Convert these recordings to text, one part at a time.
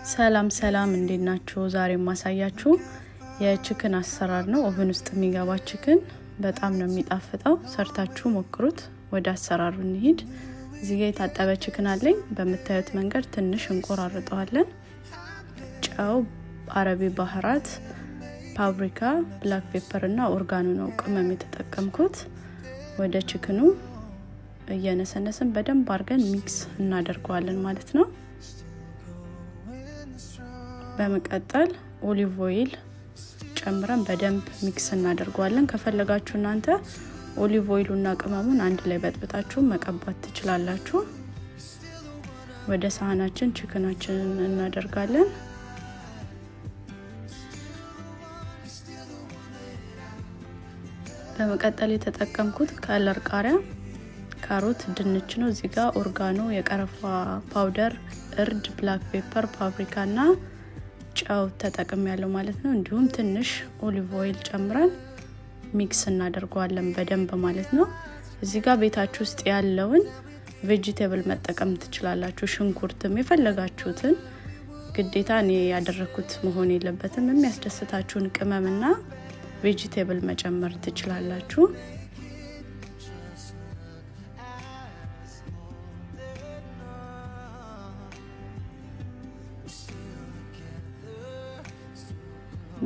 ሰላም እንዴት ናችሁ? ዛሬ ማሳያችሁ የቺክን አሰራር ነው። ኦቨን ውስጥ የሚገባ ቺክን በጣም ነው የሚጣፍጠው። ሰርታችሁ ሞክሩት። ወደ አሰራሩ እንሂድ። እዚህ ጋር የታጠበ ቺክን አለኝ። በመታየት መንገድ ትንሽ እንቆራርጠዋለን። ጨው፣ አረቢ ባህራት፣ ፓፕሪካ፣ ብላክ ፔፐር እና ኦርጋኖ ነው ቅመም የተጠቀምኩት። ወደ ቺክኑ እየነሰነስን በደንብ አድርገን ሚክስ እናደርገዋለን ማለት ነው። በመቀጠል ኦሊቭ ኦይል ጨምረን በደንብ ሚክስ እናደርገዋለን። ከፈለጋችሁ እናንተ ኦሊቭ ኦይሉና ቅመሙን አንድ ላይ በጥብጣችሁ መቀባት ትችላላችሁ። ወደ ሳህናችን ቺክናችንን እናደርጋለን። በመቀጠል የተጠቀምኩት ከለር ቃሪያ፣ ካሮት፣ ድንች ነው። እዚህ ጋር ኦርጋኖ፣ የቀረፋ ፓውደር፣ እርድ፣ ብላክ ፔፐር፣ ፓፕሪካና ጨው ተጠቅሜያለሁ ማለት ነው። እንዲሁም ትንሽ ኦሊቭ ኦይል ጨምረን ሚክስ እናደርገዋለን በደንብ ማለት ነው። እዚህ ጋር ቤታችሁ ውስጥ ያለውን ቬጂቴብል መጠቀም ትችላላችሁ። ሽንኩርትም የፈለጋችሁትን፣ ግዴታ እኔ ያደረኩት መሆን የለበትም። የሚያስደስታችሁን ቅመምና ቬጂቴብል መጨመር ትችላላችሁ።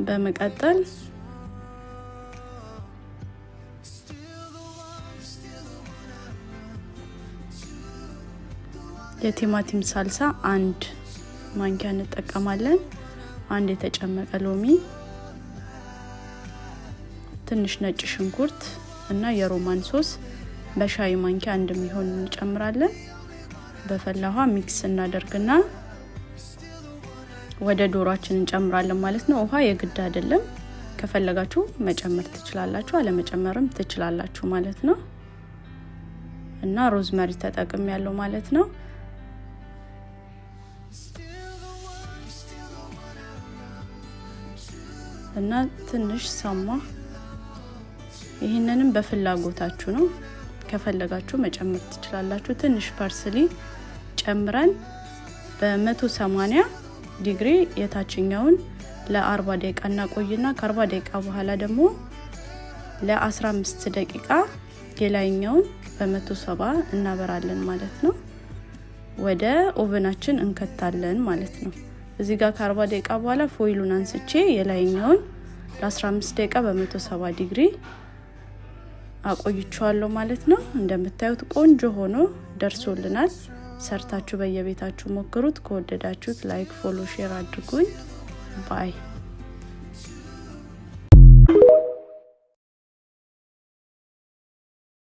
በመቀጠል የቲማቲም ሳልሳ አንድ ማንኪያ እንጠቀማለን። አንድ የተጨመቀ ሎሚ፣ ትንሽ ነጭ ሽንኩርት እና የሮማን ሶስ በሻይ ማንኪያ እንደሚሆን እንጨምራለን። በፈላ ውሃ ሚክስ እናደርግና ወደ ዶሮአችን እንጨምራለን ማለት ነው። ውሃ የግድ አይደለም፣ ከፈለጋችሁ መጨመር ትችላላችሁ፣ አለመጨመርም ትችላላችሁ ማለት ነው። እና ሮዝመሪ ተጠቅሜያለሁ ማለት ነው። እና ትንሽ ሳማ፣ ይሄንንም በፍላጎታችሁ ነው፣ ከፈለጋችሁ መጨመር ትችላላችሁ። ትንሽ ፐርስሊ ጨምረን በ180 ዲግሪ የታችኛውን ለ40 ደቂቃ እናቆይና ከ40 ደቂቃ በኋላ ደግሞ ለ15 ደቂቃ የላይኛውን በ170 እናበራለን ማለት ነው። ወደ ኦቨናችን እንከታለን ማለት ነው። እዚህ ጋር ከ40 ደቂቃ በኋላ ፎይሉን አንስቼ የላይኛውን ለ15 ደቂቃ በ170 ዲግሪ አቆይቻለሁ ማለት ነው። እንደምታዩት ቆንጆ ሆኖ ደርሶልናል። ሰርታችሁ በየቤታችሁ ሞክሩት። ከወደዳችሁት ላይክ፣ ፎሎ፣ ሼር አድርጉኝ። ባይ